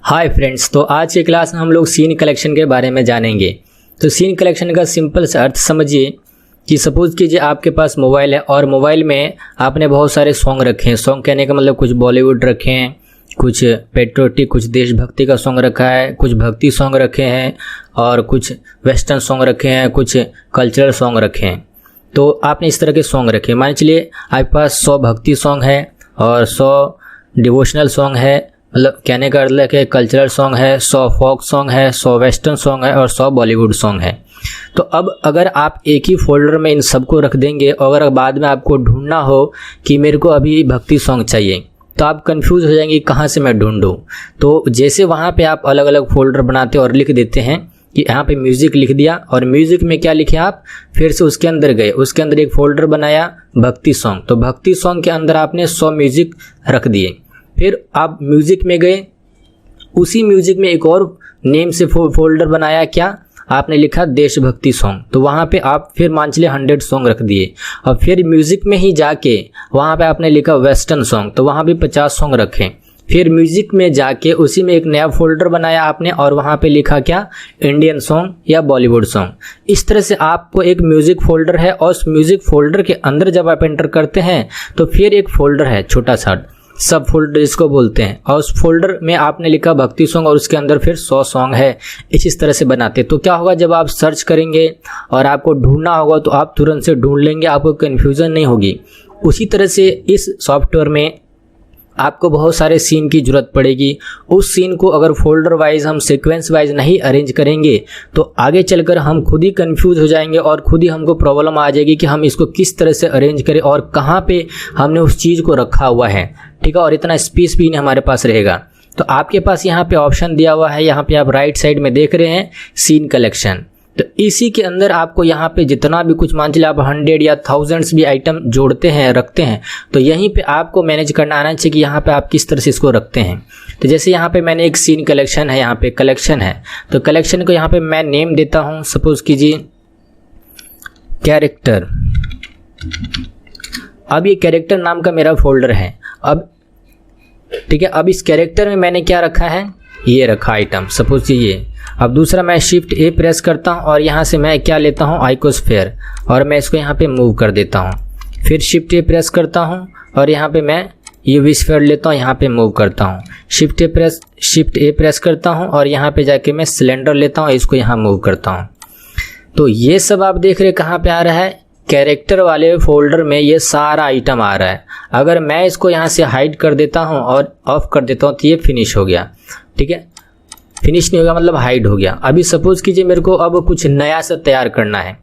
Hi friends, तो आज की क्लास में हम लोग सीन कलेक्शन के बारे में जानेंगे। तो सीन कलेक्शन का सिंपल सा अर्थ समझिए कि सपोज कीजिए आपके पास मोबाइल है और मोबाइल में आपने बहुत सारे सॉन्ग रखे हैं। सॉन्ग कहने का मतलब कुछ बॉलीवुड रखे हैं, कुछ पेट्रियोटिक, कुछ देशभक्ति का सॉन्ग रखा है, कुछ भक्ति सॉन्ग रखे हैं और कुछ वेस्टर्न सॉन्ग रखे हैं, कुछ कल्चरल सॉन्ग रखे हैं। तो आपने इस तरह के सॉन्ग रखे। मान चलिए आपके पास 100 भक्ति सॉन्ग है और 100 डिवोशनल सॉन्ग है, मतलब कहने का मतलब है कल्चरल सॉन्ग है, 100 फोक सॉन्ग है, 100 वेस्टर्न सॉन्ग है और 100 बॉलीवुड सॉन्ग है। तो अब अगर आप एक ही फोल्डर में इन सबको रख देंगे और अगर बाद में आपको ढूंढना हो कि मेरे को अभी भक्ति सॉन्ग चाहिए, तो आप कंफ्यूज हो जाएंगे कहाँ से मैं ढूंढूं। तो जैसे वहाँ पे आप अलग अलग फोल्डर बनाते और लिख देते हैं कि यहाँ पे म्यूज़िक लिख दिया और म्यूज़िक में क्या लिखे आप, फिर से उसके अंदर गए, उसके अंदर एक फोल्डर बनाया भक्ति सॉन्ग। तो भक्ति सॉन्ग के अंदर आपने 100 म्यूज़िक रख दिए। फिर आप म्यूज़िक में गए, उसी म्यूज़िक में एक और नेम से फोल्डर बनाया, क्या आपने लिखा देशभक्ति सॉन्ग। तो वहाँ पे आप फिर मान चलिए 100 सॉन्ग रख दिए और फिर म्यूज़िक में ही जाके वहाँ पे आपने लिखा वेस्टर्न सॉन्ग, तो वहाँ भी 50 सॉन्ग रखें। फिर म्यूज़िक में जाके उसी में एक नया फोल्डर बनाया आपने और वहाँ पे लिखा क्या, इंडियन सॉन्ग या बॉलीवुड सॉन्ग। इस तरह से आपको एक म्यूज़िक फोल्डर है और उस म्यूज़िक फोल्डर के अंदर जब आप एंटर करते हैं तो फिर एक फोल्डर है छोटा सा, सब फोल्डर इसको बोलते हैं, और उस फोल्डर में आपने लिखा भक्ति सॉन्ग और उसके अंदर फिर 100 सॉन्ग है। इस तरह से बनाते। तो क्या होगा, जब आप सर्च करेंगे और आपको ढूंढना होगा तो आप तुरंत से ढूंढ लेंगे, आपको कन्फ्यूज़न नहीं होगी। उसी तरह से इस सॉफ्टवेयर में आपको बहुत सारे सीन की ज़रूरत पड़ेगी। उस सीन को अगर फोल्डर वाइज हम सीक्वेंस वाइज नहीं अरेंज करेंगे तो आगे चलकर हम खुद ही कंफ्यूज हो जाएंगे और खुद ही हमको प्रॉब्लम आ जाएगी कि हम इसको किस तरह से अरेंज करें और कहाँ पे हमने उस चीज़ को रखा हुआ है, ठीक है। और इतना स्पेस भी नहीं हमारे पास रहेगा। तो आपके पास यहाँ पे ऑप्शन दिया हुआ है, यहाँ पे आप राइट साइड में देख रहे हैं सीन कलेक्शन। तो इसी के अंदर आपको यहाँ पे जितना भी कुछ, मान चलिए आप 100 या थाउजेंड्स भी आइटम जोड़ते हैं, रखते हैं, तो यहीं पे आपको मैनेज करना आना चाहिए कि यहाँ पे आप किस तरह से इसको रखते हैं। तो जैसे यहाँ पे मैंने एक सीन कलेक्शन है, यहाँ पे कलेक्शन है, तो कलेक्शन को यहाँ पे मैं नेम देता हूँ, सपोज कीजिए कैरेक्टर। अब ये कैरेक्टर नाम का मेरा फोल्डर है। अब ठीक है, अब इस कैरेक्टर में मैंने क्या रखा है, ये रखा आइटम, सपोज ये। अब दूसरा मैं शिफ्ट ए प्रेस करता हूँ और यहाँ से मैं क्या लेता हूँ, आइकोस्फेयर, और मैं इसको यहाँ पे मूव कर देता हूँ। फिर शिफ्ट ए प्रेस करता हूँ और यहाँ पे मैं ये विस्फीयर लेता हूँ, यहाँ पे मूव करता हूँ। शिफ्ट ए प्रेस करता हूँ और यहाँ पे जाके मैं सिलेंडर लेता हूँ, इसको यहाँ मूव करता हूँ। तो ये सब आप देख रहे कहाँ पे आ रहा है, कैरेक्टर वाले फोल्डर में ये सारा आइटम आ रहा है। अगर मैं इसको यहाँ से हाइड कर देता हूँ और ऑफ कर देता हूँ तो ये फिनिश हो गया, ठीक है। फिनिश नहीं होगा मतलब हाइड हो गया। अभी सपोज कीजिए मेरे को अब कुछ नया से तैयार करना है,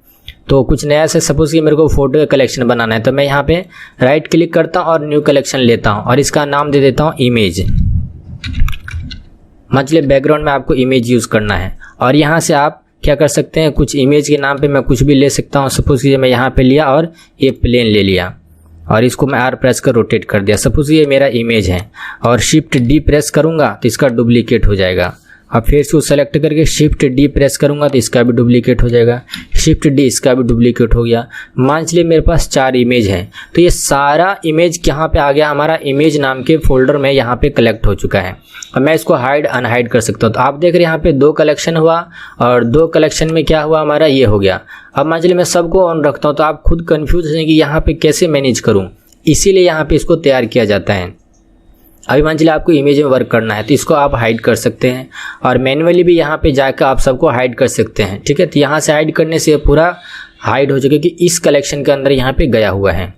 तो कुछ नया से सपोज कीजिए मेरे को फोटो का कलेक्शन बनाना है, तो मैं यहाँ पे राइट क्लिक करता हूँ और न्यू कलेक्शन लेता हूँ और इसका नाम दे देता हूँ इमेज। मतलब बैकग्राउंड में आपको इमेज यूज़ करना है और यहाँ से आप क्या कर सकते हैं, कुछ इमेज के नाम पे मैं कुछ भी ले सकता हूँ। सपोज कीजिए मैं यहाँ पे लिया और ये प्लेन ले लिया और इसको मैं आर प्रेस कर रोटेट कर दिया। सपोज ये मेरा इमेज है और शिफ्ट डी प्रेस करूँगा तो इसका डुप्लीकेट हो जाएगा। अब फिर इसको सेलेक्ट करके शिफ्ट डी प्रेस करूँगा तो इसका भी डुप्लीकेट हो जाएगा। शिफ्ट डी, इसका भी डुप्लीकेट हो गया। मान चलिए मेरे पास 4 इमेज हैं, तो ये सारा इमेज कहाँ पे आ गया, हमारा इमेज नाम के फोल्डर में यहाँ पे कलेक्ट हो चुका है। और मैं इसको हाइड अनहाइड कर सकता हूँ। तो आप देख रहे हैं यहाँ पे 2 कलेक्शन हुआ और 2 कलेक्शन में क्या हुआ, हमारा ये हो गया। अब मान चलिए मैं सबको ऑन रखता हूँ तो आप खुद कन्फ्यूज हैं कि यहाँ पे कैसे मैनेज करूँ, इसीलिए यहाँ पे इसको तैयार किया जाता है। अभी मान चलिए आपको इमेज में वर्क करना है तो इसको आप हाइड कर सकते हैं और मैन्युअली भी यहाँ पे जाकर आप सबको हाइड कर सकते हैं, ठीक है। तो यहाँ से हाइड करने से पूरा हाइड हो चुका कि इस कलेक्शन के अंदर यहाँ पे गया हुआ है,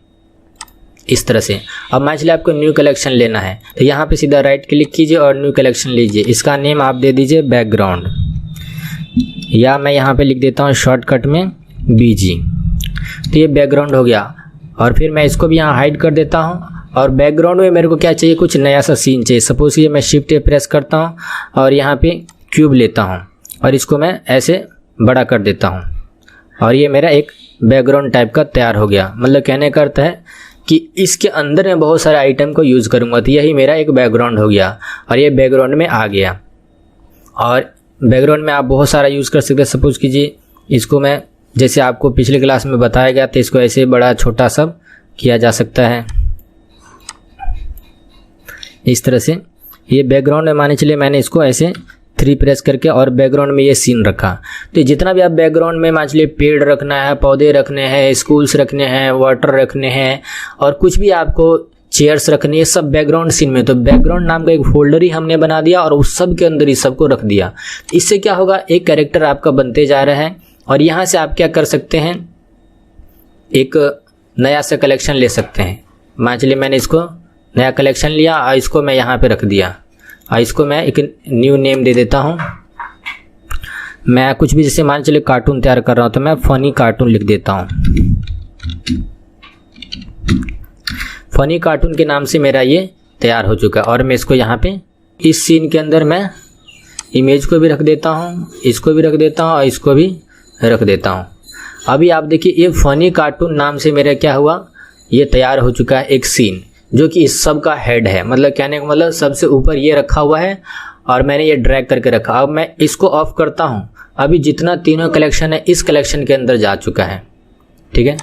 इस तरह से। अब मान चलिए आपको न्यू कलेक्शन लेना है तो यहाँ पे सीधा राइट क्लिक कीजिए और न्यू कलेक्शन लीजिए। इसका नेम आप दे दीजिए बैकग्राउंड, या मैं यहाँ पे लिख देता हूँ शॉर्टकट में BG। तो ये बैकग्राउंड हो गया और फिर मैं इसको भी यहाँ हाइड कर देता हूँ। और बैकग्राउंड में मेरे को क्या चाहिए, कुछ नया सा सीन चाहिए। सपोज ये मैं शिफ्ट ए प्रेस करता हूँ और यहाँ पे क्यूब लेता हूँ और इसको मैं ऐसे बड़ा कर देता हूँ और ये मेरा एक बैकग्राउंड टाइप का तैयार हो गया। मतलब कहने का अर्थ है कि इसके अंदर मैं बहुत सारे आइटम को यूज़ करूँगा, तो यही मेरा एक बैकग्राउंड हो गया और ये बैकग्राउंड में आ गया। और बैकग्राउंड में आप बहुत सारा यूज़ कर सकते हैं। सपोज कीजिए इसको मैं, जैसे आपको पिछले क्लास में बताया गया था, इसको ऐसे बड़ा छोटा सब किया जा सकता है इस तरह से। ये बैकग्राउंड में मान चलिए मैंने इसको ऐसे 3 प्रेस करके और बैकग्राउंड में ये सीन रखा। तो जितना भी आप बैकग्राउंड में मान चलिए पेड़ रखना है, पौधे रखने हैं, स्कूल्स रखने हैं, वाटर रखने हैं और कुछ भी आपको चेयर्स रखनी है, सब बैकग्राउंड सीन में। तो बैकग्राउंड नाम का एक फोल्डर ही हमने बना दिया और उस सब के अंदर ही सबको रख दिया। इससे क्या होगा, एक कैरेक्टर आपका बनते जा रहा है और यहाँ से आप क्या कर सकते हैं, एक नया सा कलेक्शन ले सकते हैं। मान चलिए मैंने इसको नया कलेक्शन लिया और इसको मैं यहाँ पे रख दिया और इसको मैं एक न्यू नेम दे देता हूँ। मैं कुछ भी जैसे मान चलिए कार्टून तैयार कर रहा हूँ तो मैं फनी कार्टून लिख देता हूँ। फनी कार्टून के नाम से मेरा ये तैयार हो चुका है और मैं इसको यहाँ पे इस सीन के अंदर मैं इमेज को भी रख देता हूँ, इसको भी रख देता हूँ और इसको भी रख देता हूँ। अभी आप देखिए ये फनी कार्टून नाम से मेरा क्या हुआ, ये तैयार हो चुका है एक सीन जो कि इस सब का हेड है। मतलब कहने का मतलब सबसे ऊपर ये रखा हुआ है और मैंने ये ड्रैग करके रखा। अब मैं इसको ऑफ करता हूँ, अभी जितना तीनों कलेक्शन है इस कलेक्शन के अंदर जा चुका है, ठीक है।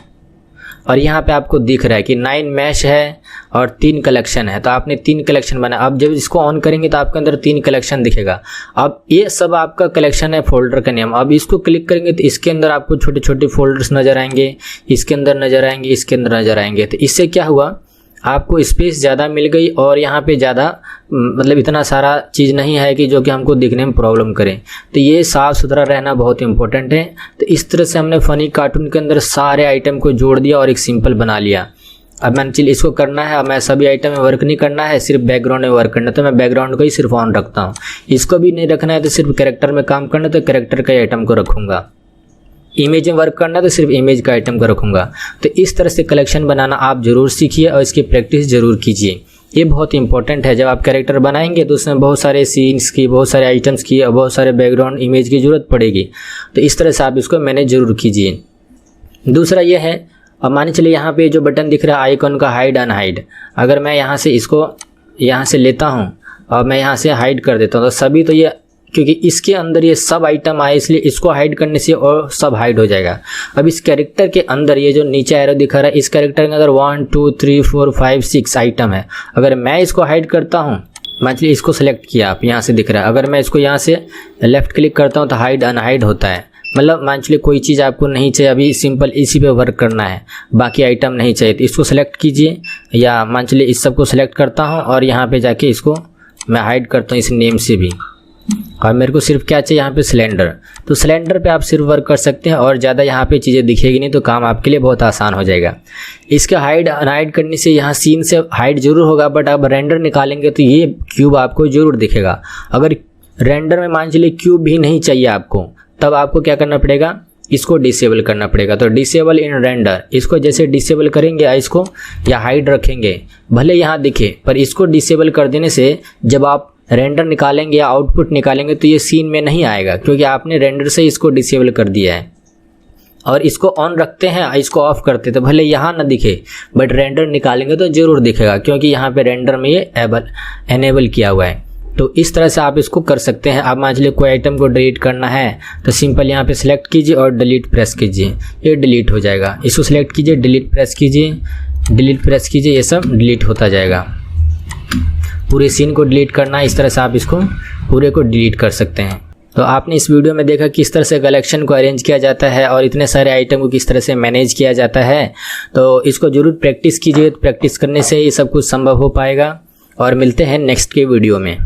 और यहाँ पे आपको दिख रहा है कि 9 मैश है और 3 कलेक्शन है। तो आपने 3 कलेक्शन बनाया। अब जब इसको ऑन करेंगे तो आपके अंदर 3 कलेक्शन दिखेगा। अब ये सब आपका कलेक्शन है फोल्डर का नेम। अब इसको क्लिक करेंगे तो इसके अंदर आपको छोटे छोटे फोल्डर्स नजर आएंगे, इसके अंदर नजर आएंगे, इसके अंदर नजर आएंगे। तो इससे क्या हुआ, आपको स्पेस ज़्यादा मिल गई और यहाँ पे ज़्यादा मतलब इतना सारा चीज़ नहीं है कि जो कि हमको दिखने में प्रॉब्लम करे। तो ये साफ़ सुथरा रहना बहुत इंपॉर्टेंट है। तो इस तरह से हमने फ़नी कार्टून के अंदर सारे आइटम को जोड़ दिया और एक सिंपल बना लिया। अब मैंने चलिए इसको करना है, अब मैं सभी आइटम में वर्क नहीं करना है, सिर्फ बैकग्राउंड में वर्क करना है तो मैं बैकग्राउंड को ही सिर्फ ऑन रखता हूँ। इसको भी नहीं रखना है तो सिर्फ कैरेक्टर में काम करना है तो कैरेक्टर का आइटम को रखूँगा। इमेज में वर्क करना तो सिर्फ इमेज का आइटम को रखूँगा। तो इस तरह से कलेक्शन बनाना आप ज़रूर सीखिए और इसकी प्रैक्टिस ज़रूर कीजिए। ये बहुत इंपॉर्टेंट है। जब आप कैरेक्टर बनाएंगे तो उसमें बहुत सारे सीन्स की, बहुत सारे आइटम्स की और बहुत सारे बैकग्राउंड इमेज की ज़रूरत पड़ेगी। तो इस तरह से आप इसको मैनेज ज़रूर कीजिए। दूसरा ये है, अब मान चलिए यहाँ पे जो बटन दिख रहा है आइकॉन का हाइड अनहाइड, अगर मैं यहाँ से इसको यहाँ से लेता हूँ और मैं यहाँ से हाइड कर देता हूँ तो सभी, तो ये क्योंकि इसके अंदर ये सब आइटम आए इसलिए इसको हाइड करने से और सब हाइड हो जाएगा। अब इस कैरेक्टर के अंदर ये जो नीचे एरो दिखा रहा है, इस कैरेक्टर के अंदर 1 2 3 4 5 6 आइटम है। अगर मैं इसको हाइड करता हूँ, मान लीजिए इसको सेलेक्ट किया, आप यहाँ से दिख रहा है, अगर मैं इसको यहाँ से लेफ्ट क्लिक करता हूँ तो हाइड अनहाइड होता है। मतलब मान लीजिए कोई चीज़ आपको नहीं चाहिए, अभी सिंपल इसी पे वर्क करना है, बाकी आइटम नहीं चाहिए तो इसको सेलेक्ट कीजिए, या मान लीजिए इस सब को सेलेक्ट करता हूँ और यहाँ पे जाके इसको मैं हाइड करता हूँ इस नेम से भी। और मेरे को सिर्फ क्या चाहिए यहाँ पे सिलेंडर, तो सिलेंडर पे आप सिर्फ वर्क कर सकते हैं और ज़्यादा यहाँ पे चीज़ें दिखेगी नहीं, तो काम आपके लिए बहुत आसान हो जाएगा। इसका हाइड अनहाइड करने से यहाँ सीन से हाइड जरूर होगा, बट आप रेंडर निकालेंगे तो ये क्यूब आपको जरूर दिखेगा। अगर रेंडर में मान चलिए क्यूब भी नहीं चाहिए आपको, तब आपको क्या करना पड़ेगा, इसको डिसेबल करना पड़ेगा। तो डिसेबल इन रेंडर, इसको जैसे डिसेबल करेंगे या इसको या हाइड रखेंगे, भले यहाँ दिखे पर इसको डिसेबल कर देने से जब आप रेंडर निकालेंगे या आउटपुट निकालेंगे तो ये सीन में नहीं आएगा, क्योंकि आपने रेंडर से इसको डिसेबल कर दिया है। और इसको ऑन रखते हैं, इसको ऑफ करते तो भले यहाँ ना दिखे बट रेंडर निकालेंगे तो ज़रूर दिखेगा, क्योंकि यहाँ पे रेंडर में ये एनेबल किया हुआ है। तो इस तरह से आप इसको कर सकते हैं। आप मान लीजिए कोई आइटम को डिलीट करना है तो सिंपल यहाँ पे सिलेक्ट कीजिए और डिलीट प्रेस कीजिए, ये डिलीट हो जाएगा। इसको सिलेक्ट कीजिए, डिलीट प्रेस कीजिए, डिलीट प्रेस कीजिए, ये सब डिलीट होता जाएगा। पूरे सीन को डिलीट करना है, इस तरह से आप इसको पूरे को डिलीट कर सकते हैं। तो आपने इस वीडियो में देखा किस तरह से कलेक्शन को अरेंज किया जाता है और इतने सारे आइटम को किस तरह से मैनेज किया जाता है। तो इसको जरूर प्रैक्टिस कीजिए, प्रैक्टिस करने से ये सब कुछ संभव हो पाएगा। और मिलते हैं नेक्स्ट के वीडियो में।